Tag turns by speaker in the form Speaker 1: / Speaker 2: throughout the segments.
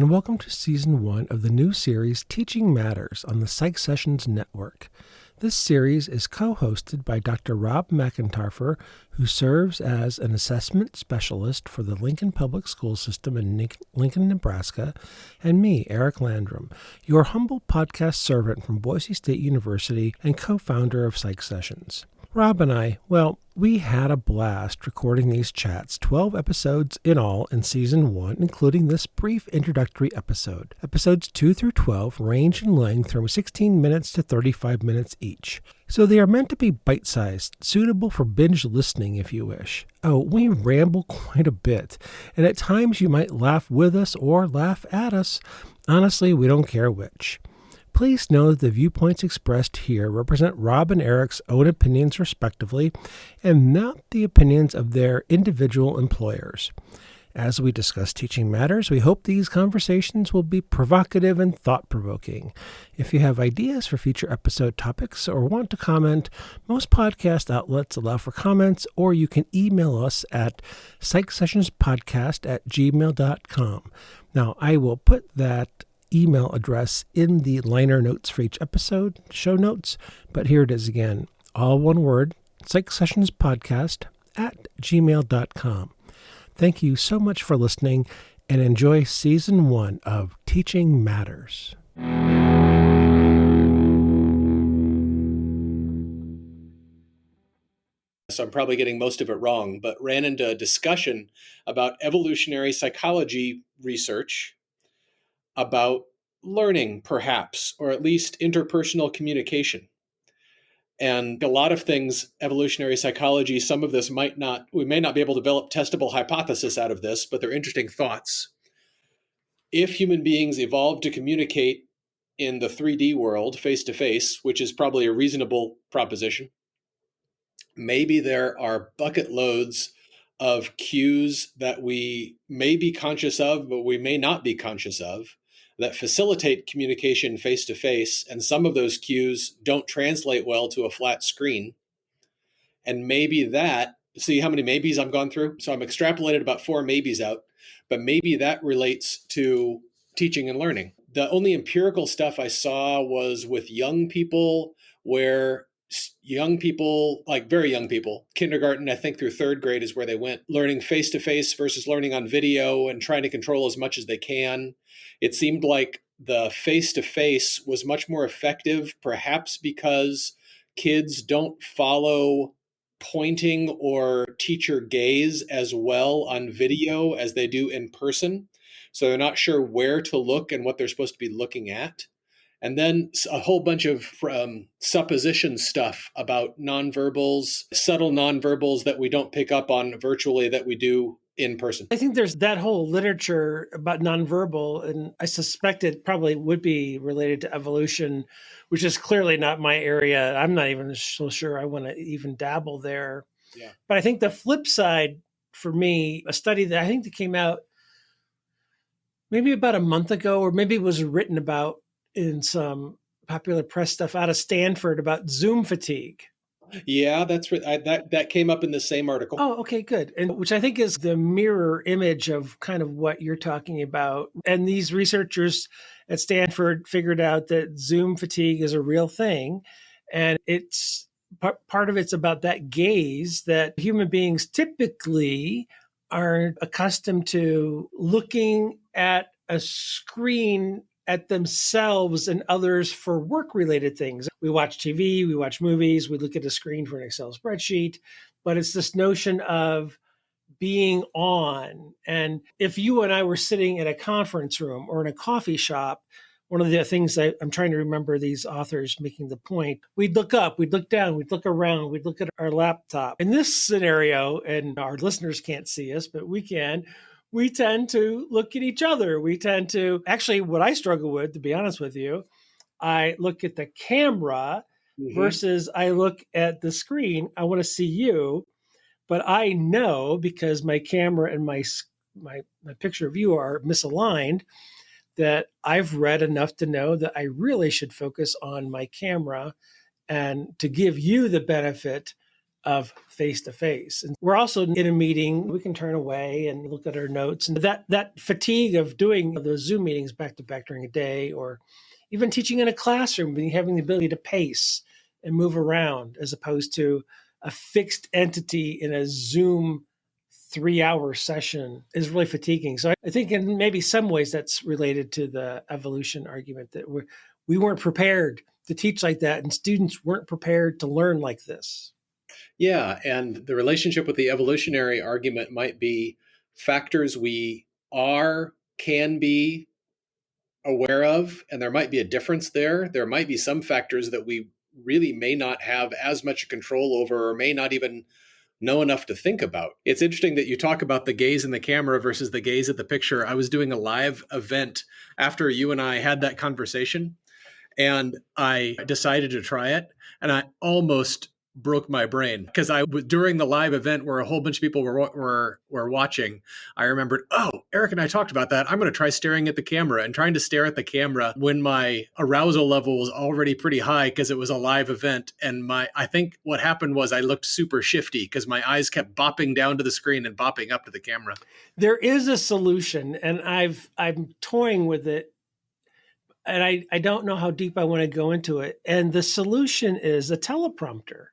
Speaker 1: and welcome to Season 1 of the new series Teaching Matters on the PsychSessions Network. This series is co-hosted by Dr. Rob McEntarffer, who serves as an assessment specialist for the Lincoln Public School System in Lincoln, Nebraska, and me, Eric Landrum, your humble podcast servant from Boise State University and co-founder of PsychSessions. Rob and I, we had a blast recording these chats, 12 episodes in all in Season 1, including this brief introductory episode. Episodes 2 through 12 range in length from 16 minutes to 35 minutes each. So they are meant to be bite-sized, suitable for binge listening if you wish. Oh, we ramble quite a bit, and at times you might laugh with us or laugh at us. Honestly, we don't care which. Please know that the viewpoints expressed here represent Rob and Eric's own opinions respectively, and not the opinions of their individual employers. As we discuss teaching matters, we hope these conversations will be provocative and thought-provoking. If you have ideas for future episode topics or want to comment, most podcast outlets allow for comments, or you can email us at psychsessionspodcast@gmail.com. Now, I will put that email address in the liner notes for each episode, show notes, but here it is again, all one word, psychsessionspodcast@gmail.com. Thank you so much for listening, and enjoy Season 1 of Teaching Matters.
Speaker 2: So I'm probably getting most of it wrong, but ran into a discussion about evolutionary psychology research about learning, perhaps, or at least interpersonal communication. And a lot of things, evolutionary psychology, some of this we may not be able to develop testable hypothesis out of this, but they're interesting thoughts. If human beings evolved to communicate in the 3D world, face-to-face, which is probably a reasonable proposition, maybe there are bucket loads of cues that we may be conscious of, but we may not be conscious of, that facilitate communication face-to-face, and some of those cues don't translate well to a flat screen. And maybe that, see how many maybes I've gone through? So I'm extrapolated about 4 maybes out, but maybe that relates to teaching and learning. The only empirical stuff I saw was with young people, where young people, like very young people, kindergarten, I think through 3rd grade is where they went, learning face-to-face versus learning on video and trying to control as much as they can. It seemed like the face-to-face was much more effective, perhaps because kids don't follow pointing or teacher gaze as well on video as they do in person. So they're not sure where to look and what they're supposed to be looking at. And then a whole bunch of supposition stuff about nonverbals, subtle nonverbals that we don't pick up on virtually that we do in person.
Speaker 3: I think there's that whole literature about nonverbal, and I suspect it probably would be related to evolution, which is clearly not my area. I'm not even so sure I want to even dabble there.
Speaker 2: Yeah.
Speaker 3: But I think the flip side for me, a study that I think that came out maybe about a month ago, or maybe it was written about in some popular press stuff out of Stanford about Zoom fatigue.
Speaker 2: Yeah, that's that came up in the same article.
Speaker 3: Oh, okay, good. And which I think is the mirror image of kind of what you're talking about. And these researchers at Stanford figured out that Zoom fatigue is a real thing. And it's part of it's about that gaze that human beings typically aren't accustomed to looking at a screen at themselves and others for work-related things. We watch TV, we watch movies, we look at a screen for an Excel spreadsheet, but it's this notion of being on. And if you and I were sitting in a conference room or in a coffee shop, one of the things I'm trying to remember these authors making the point, we'd look up, we'd look down, we'd look around, we'd look at our laptop. In this scenario, and our listeners can't see us, but we can, we tend to look at each other. We tend to, actually, what I struggle with, to be honest with you, I look at the camera versus I look at the screen. I want to see you, but I know because my camera and my picture of you are misaligned that I've read enough to know that I really should focus on my camera and to give you the benefit of face-to-face. And we're also in a meeting, we can turn away and look at our notes. And that fatigue of doing those Zoom meetings back to back during a day, or even teaching in a classroom, having the ability to pace and move around as opposed to a fixed entity in a Zoom 3-hour session is really fatiguing. So I think in maybe some ways that's related to the evolution argument that we weren't prepared to teach like that, and students weren't prepared to learn like this.
Speaker 2: Yeah, and the relationship with the evolutionary argument might be factors we can be aware of, and there might be a difference there. There might be some factors that we really may not have as much control over, or may not even know enough to think about. It's interesting that you talk about the gaze in the camera versus the gaze at the picture. I was doing a live event after you and I had that conversation, and I decided to try it, and I almost broke my brain because during the live event where a whole bunch of people were watching, I remembered, oh, Eric and I talked about that. I'm going to try staring at the camera, and trying to stare at the camera when my arousal level was already pretty high because it was a live event. And I think what happened was I looked super shifty because my eyes kept bopping down to the screen and bopping up to the camera.
Speaker 3: There is a solution, and I'm toying with it, and I don't know how deep I want to go into it. And the solution is a teleprompter.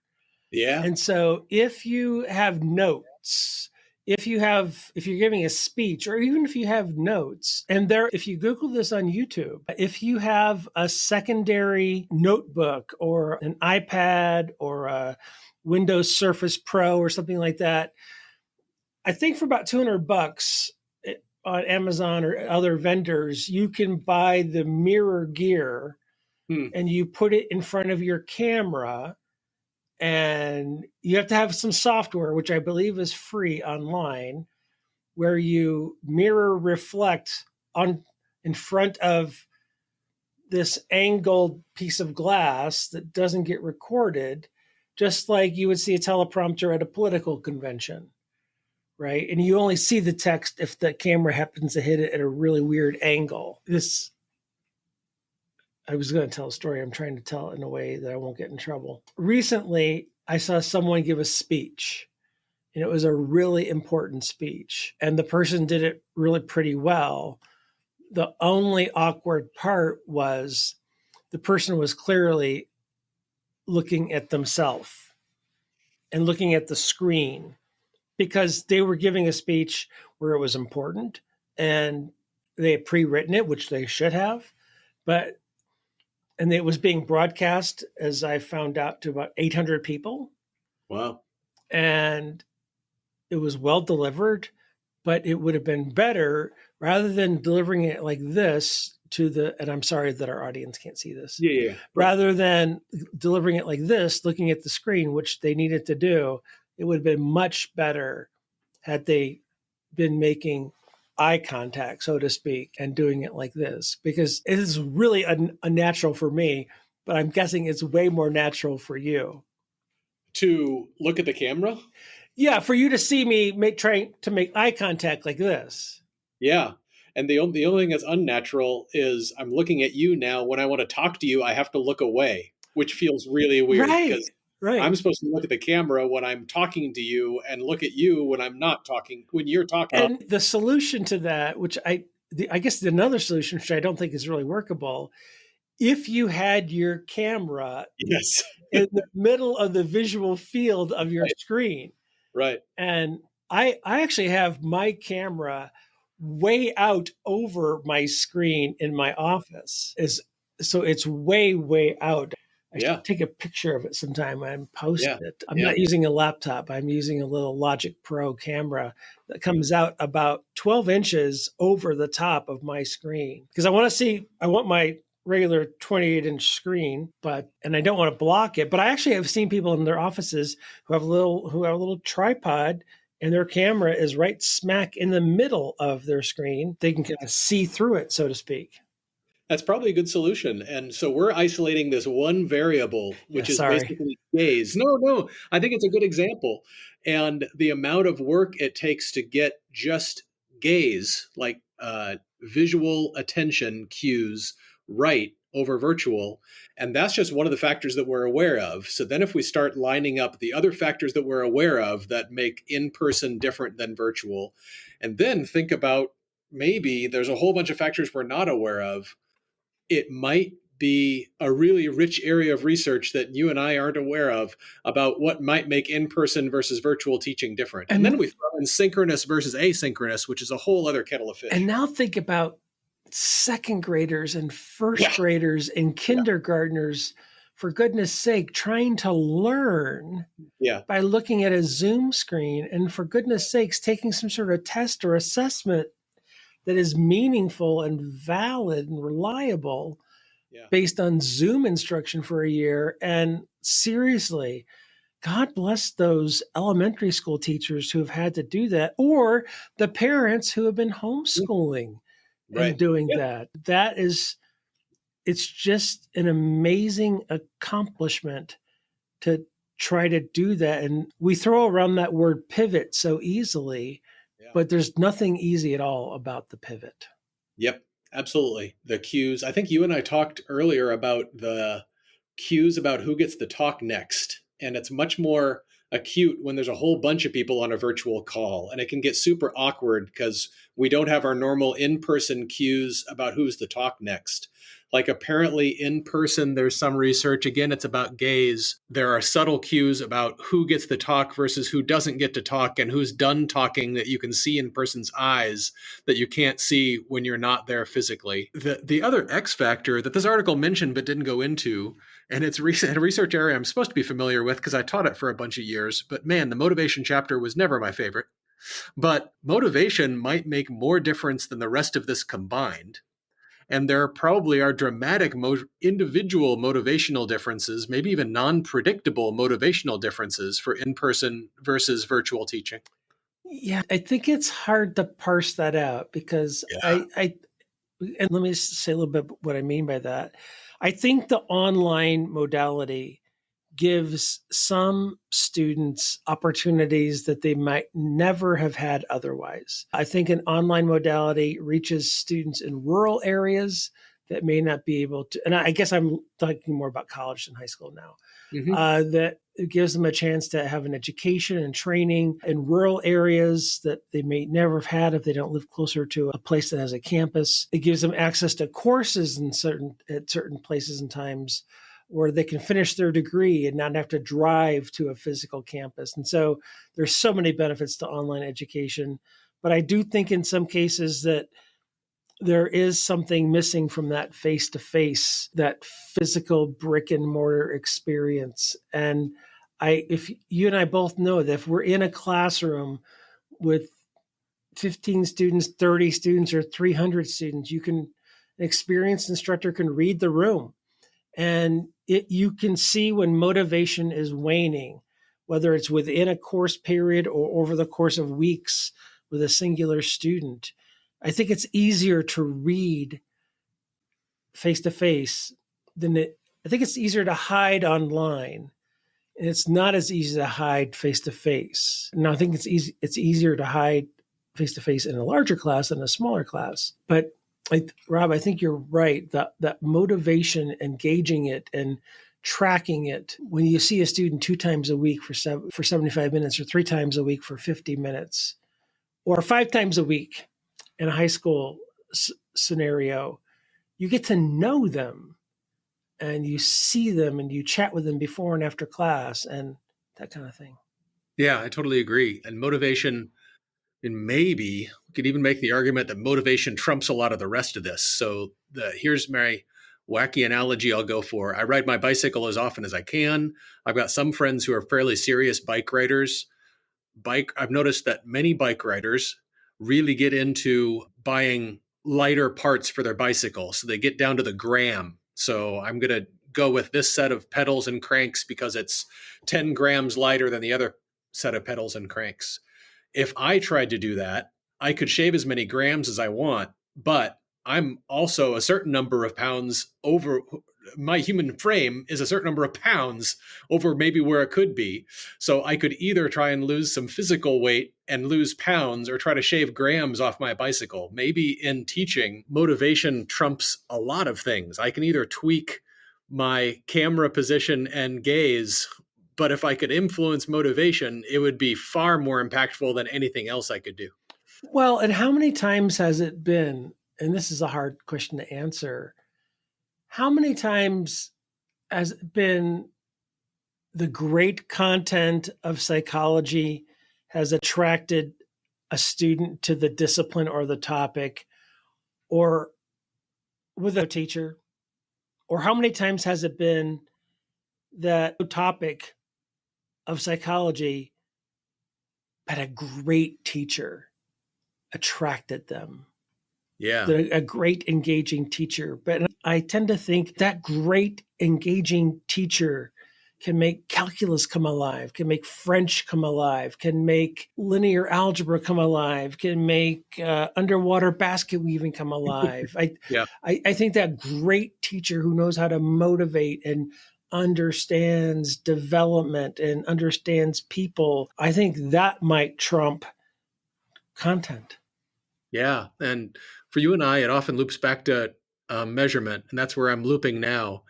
Speaker 2: Yeah.
Speaker 3: And so if you have notes, if you're giving a speech, or even if you have notes, and if you Google this on YouTube, if you have a secondary notebook or an iPad or a Windows Surface Pro or something like that, I think for about $200 on Amazon or other vendors, you can buy the mirror gear and you put it in front of your camera. And you have to have some software, which I believe is free online, where you mirror reflect in front of this angled piece of glass that doesn't get recorded, just like you would see a teleprompter at a political convention, right? And you only see the text if the camera happens to hit it at a really weird angle. I was going to tell a story. I'm trying to tell it in a way that I won't get in trouble. Recently, I saw someone give a speech, and it was a really important speech. And the person did it really pretty well. The only awkward part was the person was clearly looking at themselves and looking at the screen, because they were giving a speech where it was important and they had pre-written it, which they should have, and it was being broadcast, as I found out, to about 800 people.
Speaker 2: Wow.
Speaker 3: And it was well delivered, but it would have been better rather than delivering it like this and I'm sorry that our audience can't see this.
Speaker 2: Yeah.
Speaker 3: Rather than delivering it like this, looking at the screen, which they needed to do, it would have been much better had they been making eye contact, so to speak, and doing it like this, because it is really unnatural for me, but I'm guessing it's way more natural for you.
Speaker 2: To look at the camera?
Speaker 3: Yeah, for you to see me trying to make eye contact like this.
Speaker 2: Yeah. And the only thing that's unnatural is I'm looking at you now. When I want to talk to you, I have to look away, which feels really weird.
Speaker 3: Right.
Speaker 2: I'm supposed to look at the camera when I'm talking to you and look at you when I'm not talking, when you're talking.
Speaker 3: And the solution to that, which I guess another solution, which I don't think is really workable, if you had your camera in the middle of the visual field of your screen.
Speaker 2: Right.
Speaker 3: And I actually have my camera way out over my screen in my office. So it's way, way out. I should take a picture of it sometime and post it. I'm not using a laptop. I'm using a little Logic Pro camera that comes out about 12 inches over the top of my screen. Because I want my regular 28-inch screen, and I don't want to block it. But I actually have seen people in their offices who have a little tripod, and their camera is right smack in the middle of their screen. They can kind of see through it, so to speak.
Speaker 2: That's probably a good solution. And so we're isolating this one variable, which is basically gaze. No, I think it's a good example. And the amount of work it takes to get just gaze, like visual attention cues, right over virtual. And that's just one of the factors that we're aware of. So then if we start lining up the other factors that we're aware of that make in-person different than virtual, and then think about maybe there's a whole bunch of factors we're not aware of, it might be a really rich area of research that you and I aren't aware of about what might make in-person versus virtual teaching different. And then we throw in synchronous versus asynchronous, which is a whole other kettle of fish.
Speaker 3: And now think about second graders and first graders and kindergartners, for goodness sake, trying to learn by looking at a Zoom screen, and for goodness sakes, taking some sort of test or assessment that is meaningful and valid and reliable based on Zoom instruction for a year. And seriously, God bless those elementary school teachers who have had to do that, or the parents who have been homeschooling and doing that. It's just an amazing accomplishment to try to do that. And we throw around that word pivot so easily, but there's nothing easy at all about the pivot.
Speaker 2: Yep, absolutely. The cues. I think you and I talked earlier about the cues about who gets the talk next. And it's much more acute when there's a whole bunch of people on a virtual call. And it can get super awkward because we don't have our normal in-person cues about who's the talk next. Like apparently in person, there's some research, again, it's about gaze. There are subtle cues about who gets the talk versus who doesn't get to talk and who's done talking that you can see in person's eyes that you can't see when you're not there physically. The other X factor that this article mentioned but didn't go into, and it's a research area I'm supposed to be familiar with because I taught it for a bunch of years, but man, the motivation chapter was never my favorite. But motivation might make more difference than the rest of this combined. And there probably are dramatic individual motivational differences, maybe even non-predictable motivational differences for in-person versus virtual teaching.
Speaker 3: Yeah, I think it's hard to parse that out because and let me say a little bit what I mean by that. I think the online modality gives some students opportunities that they might never have had otherwise. I think an online modality reaches students in rural areas that may not be able to, and I guess I'm talking more about college than high school now, that it gives them a chance to have an education and training in rural areas that they may never have had if they don't live closer to a place that has a campus. It gives them access to courses at certain places and times where they can finish their degree and not have to drive to a physical campus. And so there's so many benefits to online education. But I do think in some cases that there is something missing from that face-to-face, that physical brick and mortar experience. And if you and I both know that if we're in a classroom with 15 students, 30 students, or 300 students, an experienced instructor can read the room. And you can see when motivation is waning, whether it's within a course period or over the course of weeks with a singular student. I think it's easier to read face-to-face I think it's easier to hide online. And it's not as easy to hide face-to-face. Now, I think it's easier to hide face-to-face in a larger class than a smaller class. But Rob, I think you're right. That motivation, engaging it and tracking it. When you see a student 2 times a week for 75 minutes or 3 times a week for 50 minutes or 5 times a week in a high school scenario, you get to know them and you see them and you chat with them before and after class and that kind of thing.
Speaker 2: Yeah, I totally agree. And motivation, and maybe we could even make the argument that motivation trumps a lot of the rest of this. So here's my wacky analogy I'll go for. I ride my bicycle as often as I can. I've got some friends who are fairly serious bike riders. I've noticed that many bike riders really get into buying lighter parts for their bicycle. So they get down to the gram. So I'm going to go with this set of pedals and cranks because it's 10 grams lighter than the other set of pedals and cranks. If I tried to do that, I could shave as many grams as I want, but I'm also a certain number of pounds my human frame is a certain number of pounds over maybe where it could be. So I could either try and lose some physical weight and lose pounds, or try to shave grams off my bicycle. Maybe in teaching, motivation trumps a lot of things. I can either tweak my camera position and gaze, but if I could influence motivation, it would be far more impactful than anything else I could do.
Speaker 3: Well, and how many times has it been, and this is a hard question to answer, how many times has it been the great content of psychology has attracted a student to the discipline or the topic, or with a teacher? Or how many times has it been that the topic of psychology had a great teacher attracted them?
Speaker 2: Yeah.
Speaker 3: A great engaging teacher. But I tend to think that great engaging teacher can make calculus come alive, can make French come alive, can make linear algebra come alive, can make underwater basket weaving come alive.
Speaker 2: Yeah.
Speaker 3: I think that great teacher who knows how to motivate and understands development and understands people, I think that might trump content.
Speaker 2: Yeah. And for you and I, it often loops back to measurement. And that's where I'm looping now.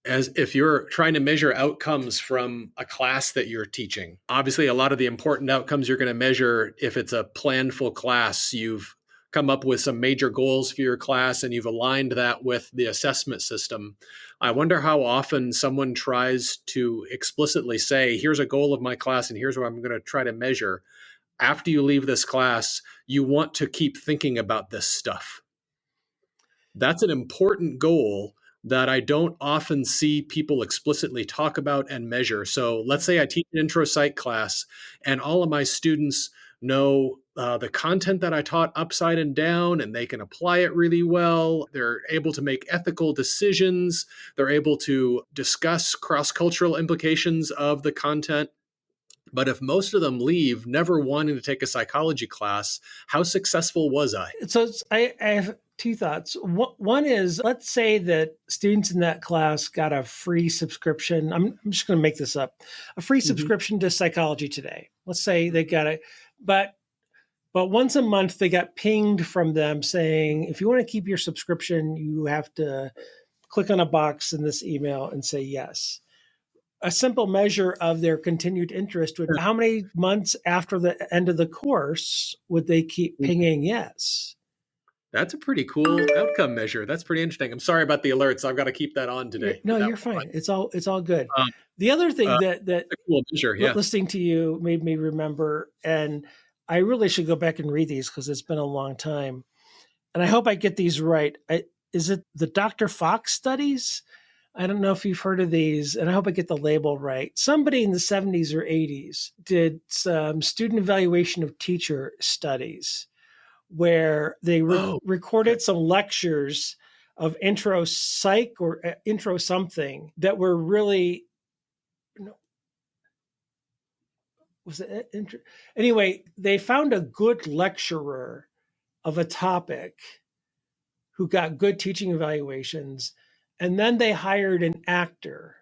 Speaker 2: As if you're trying to measure outcomes from a class that you're teaching, obviously a lot of the important outcomes you're going to measure, if it's a planful class, you've come up with some major goals for your class and you've aligned that with the assessment system. I wonder how often someone tries to explicitly say, here's a goal of my class and here's what I'm going to try to measure. After you leave this class, you want to keep thinking about this stuff. That's an important goal that I don't often see people explicitly talk about and measure. So let's say I teach an intro psych class and all of my students know the content that I taught upside and down, and they can apply it really well. They're able to make ethical decisions. They're able to discuss cross-cultural implications of the content. But if most of them leave never wanting to take a psychology class, how successful was I?
Speaker 3: So I have two thoughts. One is, let's say that students in that class got a free subscription. I'm just going to make this up. A free subscription to Psychology Today. Let's say they got it, but once a month they got pinged from them saying, if you want to keep your subscription, you have to click on a box in this email and say yes. A simple measure of their continued interest would, how many months after the end of the course would they keep pinging yes?
Speaker 2: That's a pretty cool outcome measure. That's pretty interesting. I'm sorry about the alerts. I've got to keep that on today.
Speaker 3: No, you're fine. It's all good. The other thing that
Speaker 2: cool measure, yeah.
Speaker 3: Listening to you made me remember, and I really should go back and read these because it's been a long time. And I hope I get these right. Is it the Dr. Fox studies? I don't know if you've heard of these, and I hope I get the label right. Somebody in the 70s or 80s did some student evaluation of teacher studies where they recorded some lectures of intro psych or intro something that were really, was it anyway, they found a good lecturer of a topic who got good teaching evaluations. And then they hired an actor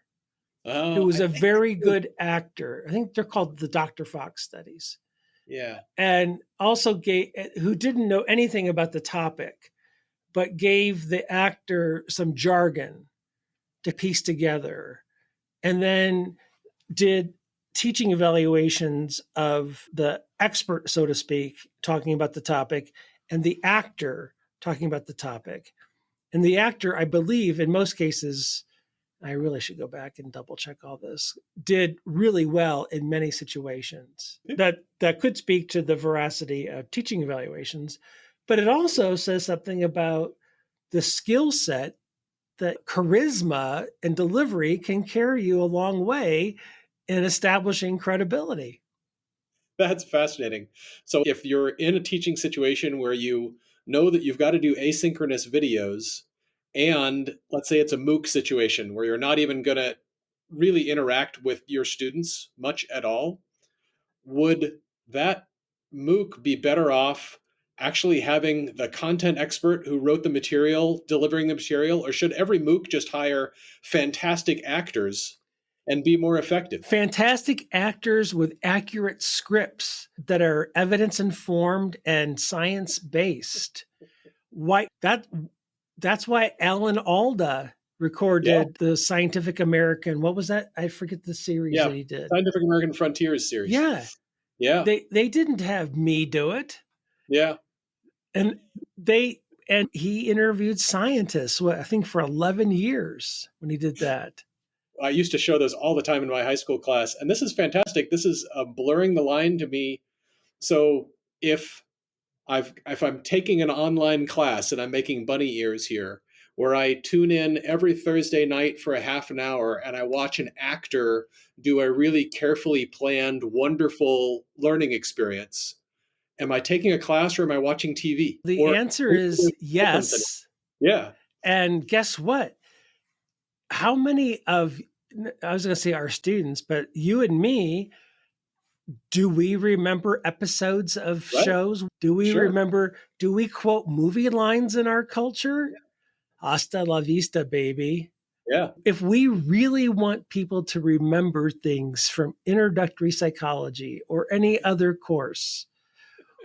Speaker 3: who was a very good actor. I think they're called the Dr. Fox studies.
Speaker 2: Yeah.
Speaker 3: And also who didn't know anything about the topic, but gave the actor some jargon to piece together. And then did teaching evaluations of the expert, so to speak, talking about the topic, and the actor talking about the topic. And the actor, I believe, in most cases, I really should go back and double check all this, did really well in many situations. That could speak to the veracity of teaching evaluations, but it also says something about the skill set, that charisma and delivery can carry you a long way in establishing credibility.
Speaker 2: That's fascinating. So if you're in a teaching situation where you know that you've got to do asynchronous videos, and let's say it's a MOOC situation where you're not even going to really interact with your students much at all, would that MOOC be better off actually having the content expert who wrote the material delivering the material, or should every MOOC just hire fantastic actors and be more effective?
Speaker 3: Fantastic actors with accurate scripts that are evidence informed and science based. That's why Alan Alda recorded the Scientific American. What was that? I forget the series that he did.
Speaker 2: Scientific American Frontiers series.
Speaker 3: Yeah.
Speaker 2: Yeah.
Speaker 3: They didn't have me do it.
Speaker 2: Yeah.
Speaker 3: And he interviewed scientists, I think for 11 years when he did that.
Speaker 2: I used to show those all the time in my high school class, and this is fantastic. This is blurring the line to me. So if I'm taking an online class and I'm making bunny ears here, where I tune in every Thursday night for a half an hour and I watch an actor do a really carefully planned, wonderful learning experience, am I taking a class or am I watching TV?
Speaker 3: The answer is yes.
Speaker 2: Yeah.
Speaker 3: And guess what? How many of, I was going to say our students, but you and me, do we remember episodes of shows? Do we remember, do we quote movie lines in our culture? Hasta la vista, baby.
Speaker 2: Yeah.
Speaker 3: If we really want people to remember things from introductory psychology or any other course,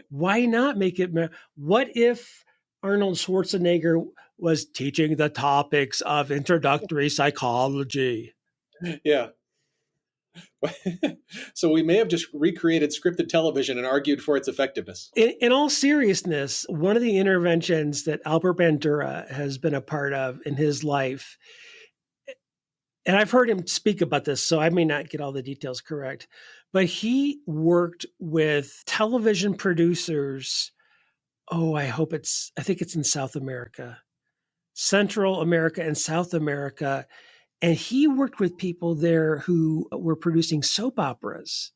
Speaker 3: why not make it? What if Arnold Schwarzenegger was teaching the topics of introductory psychology?
Speaker 2: Yeah. So we may have just recreated scripted television and argued for its effectiveness.
Speaker 3: In all seriousness, one of the interventions that Albert Bandura has been a part of in his life, and I've heard him speak about this, so I may not get all the details correct, but he worked with television producers. I think it's in South America, Central America and South America. And he worked with people there who were producing soap operas.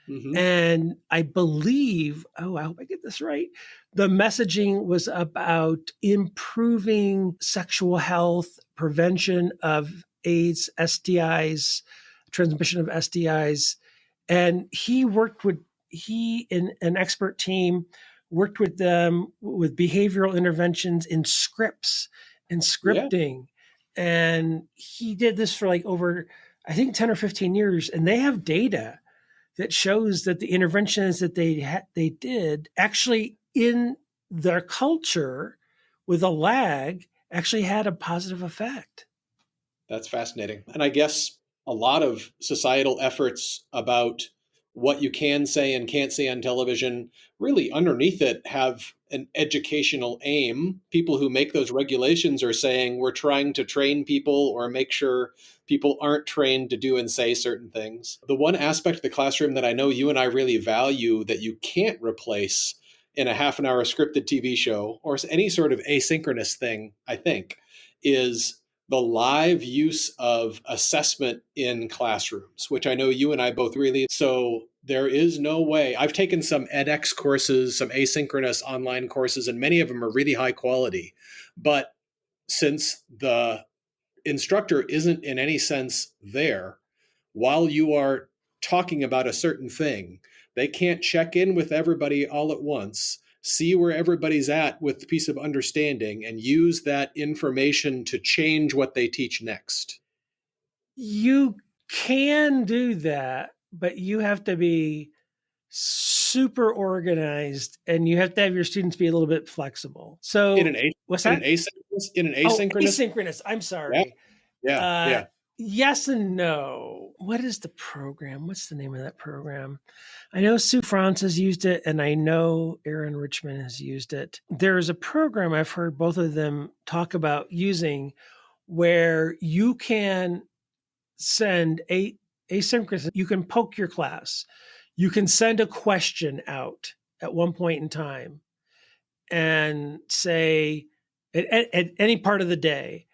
Speaker 3: Mm-hmm. And I believe, I hope I get this right, the messaging was about improving sexual health, prevention of AIDS, STIs, transmission of STIs. And he and an expert team worked with them with behavioral interventions in scripts and scripting. Yeah. And he did this for like over, I think, 10 or 15 years. And they have data that shows that the interventions that they did actually in their culture with a lag actually had a positive effect.
Speaker 2: That's fascinating. And I guess a lot of societal efforts about what you can say and can't say on television, really underneath it have an educational aim. People who make those regulations are saying we're trying to train people or make sure people aren't trained to do and say certain things. The one aspect of the classroom that I know you and I really value that you can't replace in a half an hour scripted TV show or any sort of asynchronous thing, I think, is the live use of assessment in classrooms, which I know you and I both really. So there is no way. I've taken some edX courses, some asynchronous online courses, and many of them are really high quality. But since the instructor isn't in any sense there, while you are talking about a certain thing, they can't check in with everybody all at once, see where everybody's at with the piece of understanding, and use that information to change what they teach next.
Speaker 3: You can do that, but you have to be super organized and you have to have your students be a little bit flexible. So
Speaker 2: what's that? In an asynchronous?
Speaker 3: Asynchronous. I'm sorry.
Speaker 2: Yeah.
Speaker 3: Yes and no. What is the program? What's the name of that program? I know Sue France has used it, and I know Aaron Richmond has used it. There's a program I've heard both of them talk about using where you can send asynchronous. You can poke your class. You can send a question out at one point in time and say at any part of the day,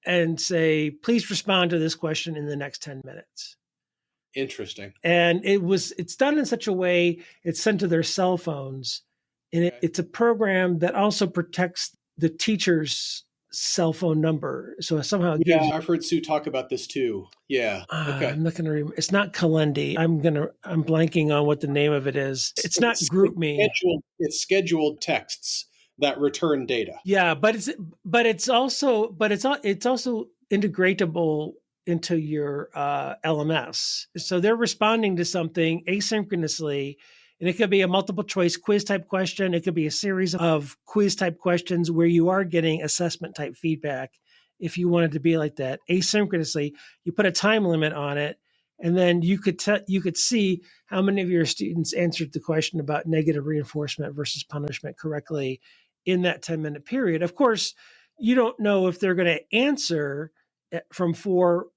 Speaker 3: and say, please respond to this question in the next 10 minutes.
Speaker 2: Interesting.
Speaker 3: And it's done in such a way, it's sent to their cell phones. And it's a program that also protects the teacher's cell phone number. So somehow it
Speaker 2: Yeah,
Speaker 3: gives.
Speaker 2: I've heard Sue talk about this too. Yeah. Okay.
Speaker 3: I'm not going to remember. It's not Calendly. I'm blanking on what the name of it is. It's not GroupMe.
Speaker 2: It's scheduled texts that return data.
Speaker 3: Yeah, but it's also integratable into your LMS. So they're responding to something asynchronously, and it could be a multiple choice quiz type question. It could be a series of quiz type questions where you are getting assessment type feedback. If you wanted to be like that asynchronously, you put a time limit on it, and then you could see how many of your students answered the question about negative reinforcement versus punishment correctly in that 10-minute period. Of course, you don't know if they're going to answer from 4:40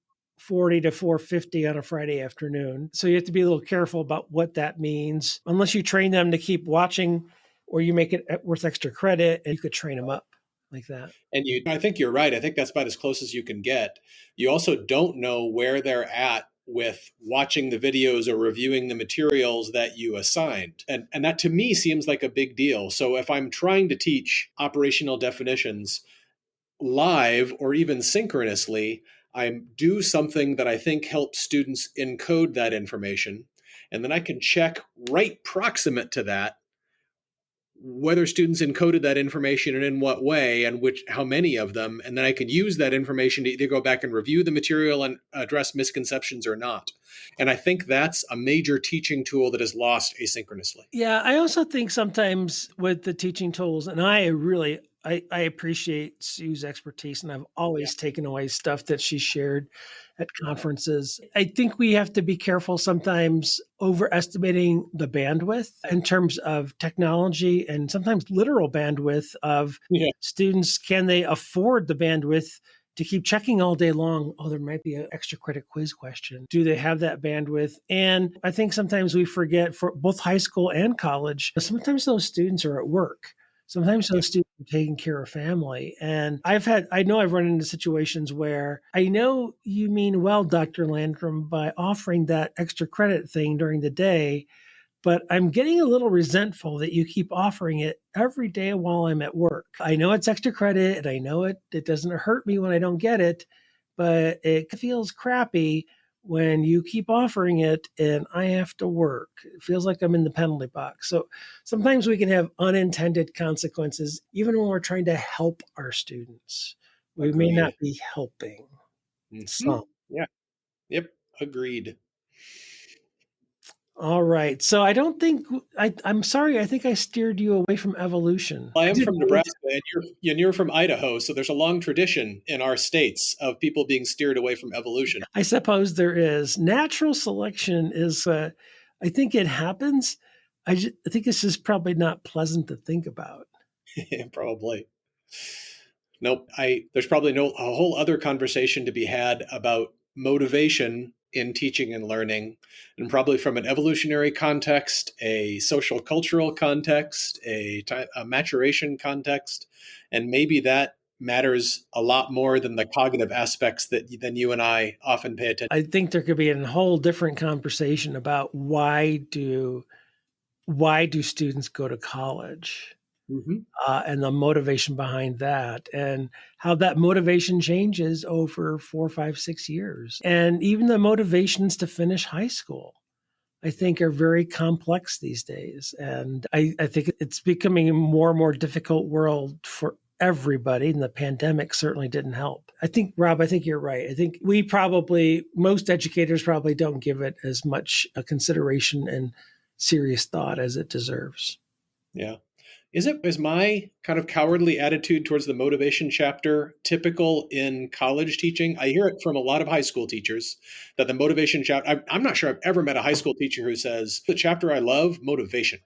Speaker 3: to 4:50 on a Friday afternoon. So you have to be a little careful about what that means. Unless you train them to keep watching or you make it worth extra credit, and you could train them up like that.
Speaker 2: And I think you're right. I think that's about as close as you can get. You also don't know where they're at with watching the videos or reviewing the materials that you assigned. And that to me seems like a big deal. So if I'm trying to teach operational definitions live or even synchronously, I do something that I think helps students encode that information. And then I can check right proximate to that whether students encoded that information and in what way and how many of them, and then I could use that information to either go back and review the material and address misconceptions or not. And I think that's a major teaching tool that is lost asynchronously.
Speaker 3: Yeah, I also think sometimes with the teaching tools, and I appreciate Sue's expertise, and I've always taken away stuff that she shared at conferences. I think we have to be careful sometimes overestimating the bandwidth in terms of technology and sometimes literal bandwidth of students. Can they afford the bandwidth to keep checking all day long? Oh, there might be an extra credit quiz question. Do they have that bandwidth? And I think sometimes we forget, for both high school and college, sometimes those students are at work. Sometimes those students are taking care of family. And I know I've run into situations where I know you mean well, Dr. Landrum, by offering that extra credit thing during the day, but I'm getting a little resentful that you keep offering it every day while I'm at work. I know it's extra credit and I know it doesn't hurt me when I don't get it, but it feels crappy when you keep offering it and I have to work. It feels like I'm in the penalty box. So sometimes we can have unintended consequences, even when we're trying to help our students. We may not be helping some.
Speaker 2: Yeah. Yep. Agreed.
Speaker 3: All right. So I don't think I'm sorry. I think I steered you away from evolution.
Speaker 2: I am from Nebraska and you're from Idaho. So there's a long tradition in our states of people being steered away from evolution.
Speaker 3: I suppose there is. Natural selection is, I think it happens. I think it's just probably not pleasant to think about.
Speaker 2: Probably. Nope. There's probably a whole other conversation to be had about motivation in teaching and learning, and probably from an evolutionary context, a social cultural context, a maturation context, and maybe that matters a lot more than the cognitive aspects than you and I often pay attention.
Speaker 3: I think there could be a whole different conversation about why do students go to college.
Speaker 2: Mm-hmm.
Speaker 3: And the motivation behind that, and how that motivation changes over 4, 5, 6 years. And even the motivations to finish high school, I think, are very complex these days. And I think it's becoming a more and more difficult world for everybody, and the pandemic certainly didn't help. I think, Rob, you're right. I think most educators probably don't give it as much consideration and serious thought as it deserves.
Speaker 2: Yeah. Is my kind of cowardly attitude towards the motivation chapter typical in college teaching? I hear it from a lot of high school teachers that the motivation chapter, I'm not sure I've ever met a high school teacher who says, the chapter I love, motivation.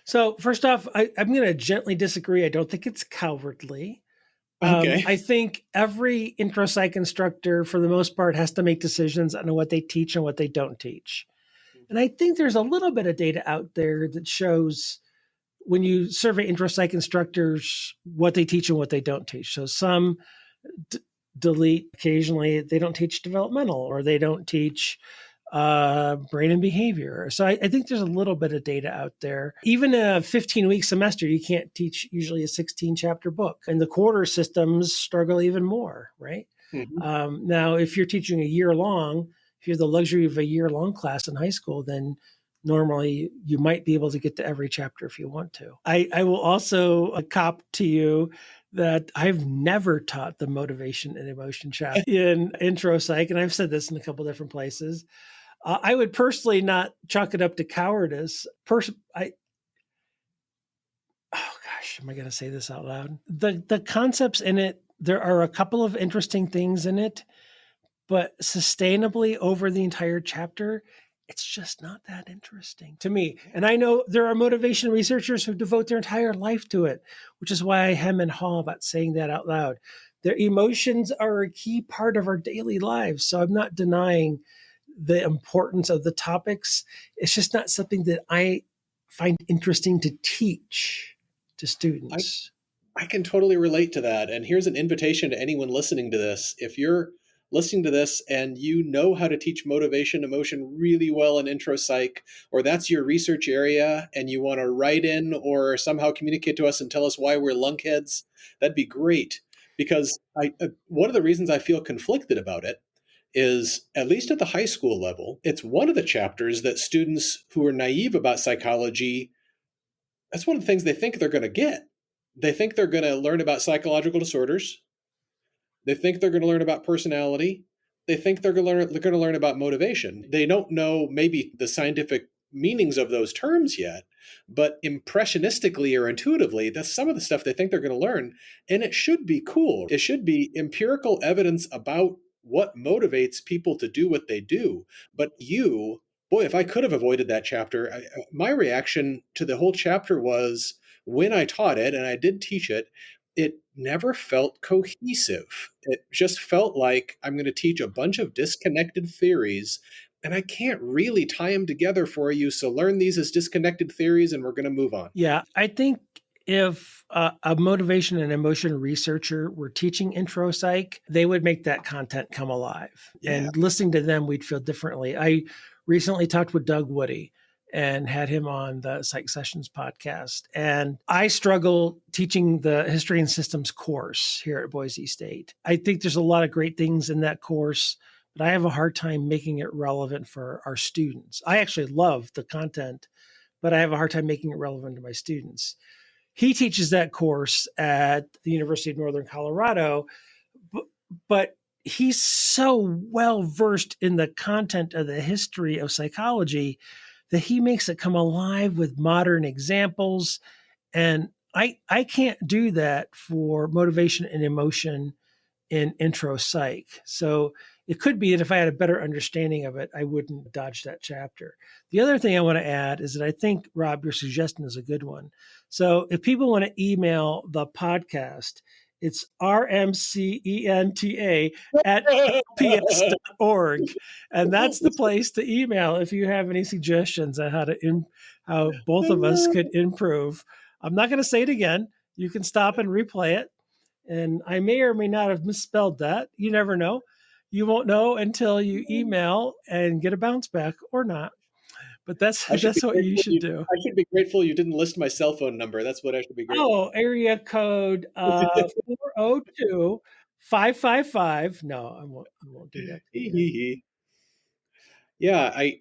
Speaker 3: So first off, I'm going to gently disagree. I don't think it's cowardly.
Speaker 2: Okay.
Speaker 3: I think every intro psych instructor, for the most part, has to make decisions on what they teach and what they don't teach. And I think there's a little bit of data out there that shows, when you survey intro psych instructors, what they teach and what they don't teach. So some delete occasionally, they don't teach developmental, or they don't teach brain and behavior. So I think there's a little bit of data out there. Even a 15-week semester, you can't teach usually a 16-chapter book. And the quarter systems struggle even more, right?
Speaker 2: Mhm.
Speaker 3: Now, if you're teaching a year long, if you have the luxury of a year-long class in high school, then normally you might be able to get to every chapter if you want to. I will also cop to you that I've never taught the motivation and emotion chapter in intro psych, and I've said this in a couple different places. I would personally not chalk it up to cowardice. Oh gosh, am I going to say this out loud? The concepts in it, there are a couple of interesting things in it, but sustainably over the entire chapter, it's just not that interesting to me. And I know there are motivation researchers who devote their entire life to it, which is why I hem and haw about saying that out loud. Their emotions are a key part of our daily lives. So I'm not denying the importance of the topics. It's just not something that I find interesting to teach to
Speaker 2: I,
Speaker 3: students.
Speaker 2: I can totally relate to that. And here's an invitation to anyone listening to this. If you're listening to this and you know how to teach motivation, emotion really well in intro psych, or that's your research area and you want to write in or somehow communicate to us and tell us why we're lunkheads, that'd be great. Because one of the reasons I feel conflicted about it is, at least at the high school level, it's one of the chapters that students who are naive about psychology, that's one of the things they think they're going to get. They think they're going to learn about psychological disorders. They think they're going to learn about personality. They think they're going to learn about motivation. They don't know maybe the scientific meanings of those terms yet, but impressionistically or intuitively, that's some of the stuff they think they're going to learn. And it should be cool. It should be empirical evidence about what motivates people to do what they do. But boy, if I could have avoided that chapter, my reaction to the whole chapter was, when I taught it, and I did teach it, it never felt cohesive. It just felt like I'm going to teach a bunch of disconnected theories and I can't really tie them together for you. So learn these as disconnected theories and we're going to move on.
Speaker 3: Yeah, I think if a motivation and emotion researcher were teaching intro psych, they would make that content come alive.
Speaker 2: Yeah.
Speaker 3: And listening to them, we'd feel differently. I recently talked with Doug Woody and had him on the PsychSessions podcast. And I struggle teaching the history and systems course here at Boise State. I think there's a lot of great things in that course, but I have a hard time making it relevant for our students. I actually love the content, but I have a hard time making it relevant to my students. He teaches that course at the University of Northern Colorado, but he's so well versed in the content of the history of psychology that he makes it come alive with modern examples. And I can't do that for motivation and emotion in intro psych. So it could be that if I had a better understanding of it, I wouldn't dodge that chapter. The other thing I want to add is that I think, Rob, your suggestion is a good one. So if people want to email the podcast, it's rmcenta at ps.org. And that's the place to email if you have any suggestions on how both of us could improve. I'm not going to say it again. You can stop and replay it. And I may or may not have misspelled that. You never know. You won't know until you email and get a bounce back or not. But that's what you should do.
Speaker 2: I should be grateful you didn't list my cell phone number. That's what I should be grateful.
Speaker 3: Oh, area code 402-555. No, I won't do that.
Speaker 2: Yeah, I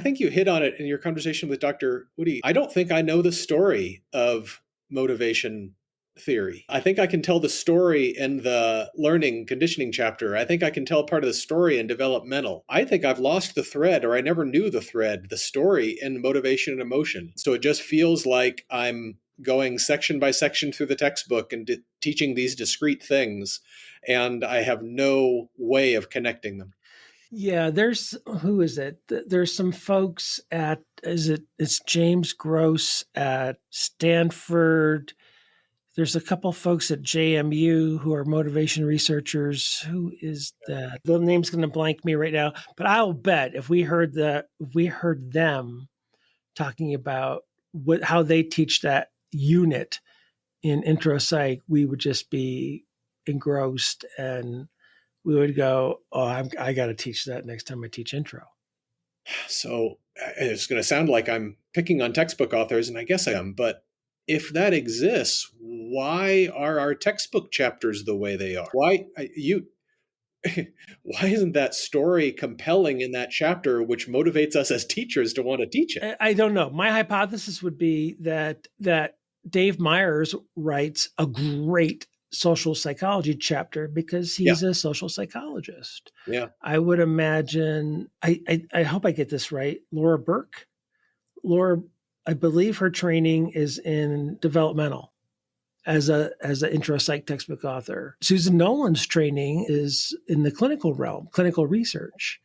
Speaker 2: think you hit on it in your conversation with Dr. Woody. I don't think I know the story of motivation theory. I think I can tell the story in the learning conditioning chapter. I think I can tell part of the story in developmental. I think I've lost the thread, or I never knew the thread, the story in motivation and emotion. So it just feels like I'm going section by section through the textbook and teaching these discrete things, and I have no way of connecting them.
Speaker 3: Yeah, who is it? There's some folks it's James Gross at Stanford. There's a couple folks at JMU who are motivation researchers. Who is that? The name's going to blank me right now, but I'll bet if we heard them talking about how they teach that unit in intro psych, we would just be engrossed and we would go, oh, I got to teach that next time I teach intro.
Speaker 2: So it's going to sound like I'm picking on textbook authors, and I guess I am, but if that exists, why are our textbook chapters the way they are? Why isn't that story compelling in that chapter, which motivates us as teachers to want to teach it?
Speaker 3: I don't know. My hypothesis would be that Dave Myers writes a great social psychology chapter because
Speaker 2: Yeah.
Speaker 3: he's a social psychologist.
Speaker 2: Yeah.
Speaker 3: I would imagine, I hope I get this right, Laura Burke. Laura, I believe her training is in developmental as an intro psych textbook author. Susan Nolan's training is in the clinical realm, clinical research.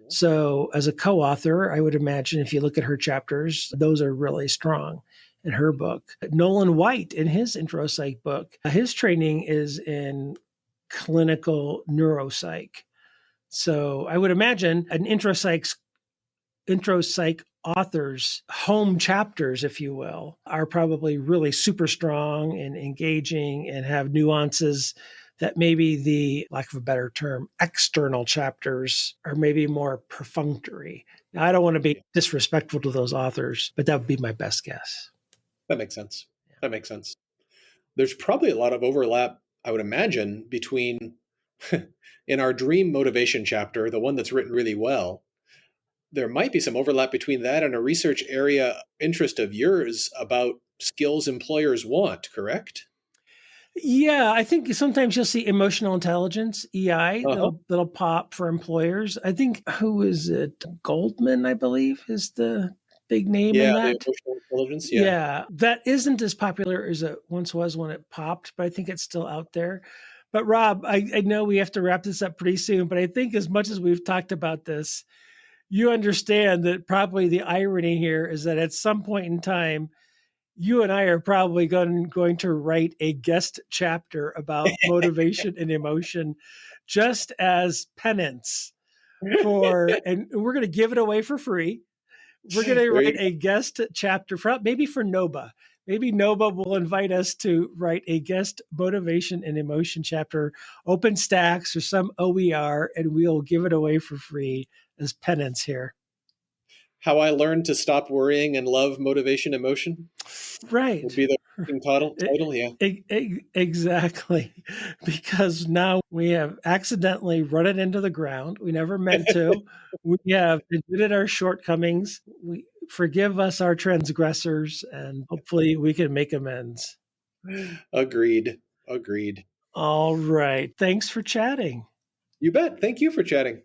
Speaker 3: So as a co-author, I would imagine if you look at her chapters, those are really strong in her book. Nolan White, in his intro psych book, his training is in clinical neuropsych. So I would imagine an intro psych authors' home chapters, if you will, are probably really super strong and engaging and have nuances that maybe the, lack of a better term, external chapters are maybe more perfunctory. Now, I don't want to be disrespectful to those authors, but that would be my best guess.
Speaker 2: That makes sense. That makes sense. There's probably a lot of overlap, I would imagine, between in our dream motivation chapter, the one that's written really well, there might be some overlap between that and a research area interest of yours about skills employers want, correct?
Speaker 3: Yeah, I think sometimes you'll see emotional intelligence, EI,
Speaker 2: Uh-huh.
Speaker 3: that'll pop for employers. I think, who is it? Goldman, I believe, is the big name in
Speaker 2: Yeah, the
Speaker 3: that.
Speaker 2: emotional intelligence. Yeah.
Speaker 3: Yeah, that isn't as popular as it once was when it popped, but I think it's still out there. But Rob, I know we have to wrap this up pretty soon, but I think as much as we've talked about this, you understand that probably the irony here is that at some point in time, you and I are probably going to write a guest chapter about motivation and emotion just as penance for, and we're going to give it away for free. We're going to
Speaker 2: There you
Speaker 3: write a guest chapter for, maybe for NOBA. Maybe NOBA will invite us to write a guest motivation and emotion chapter, OpenStax or some OER, and we'll give it away for free as penance here.
Speaker 2: How I learned to stop worrying and love motivation emotion
Speaker 3: Right.
Speaker 2: would be the title. Yeah.
Speaker 3: Exactly. Because now we have accidentally run it into the ground. We never meant to. We have admitted our shortcomings. We forgive us our transgressors, and hopefully we can make amends.
Speaker 2: Agreed. Agreed.
Speaker 3: All right. Thanks for chatting.
Speaker 2: You bet. Thank you for chatting.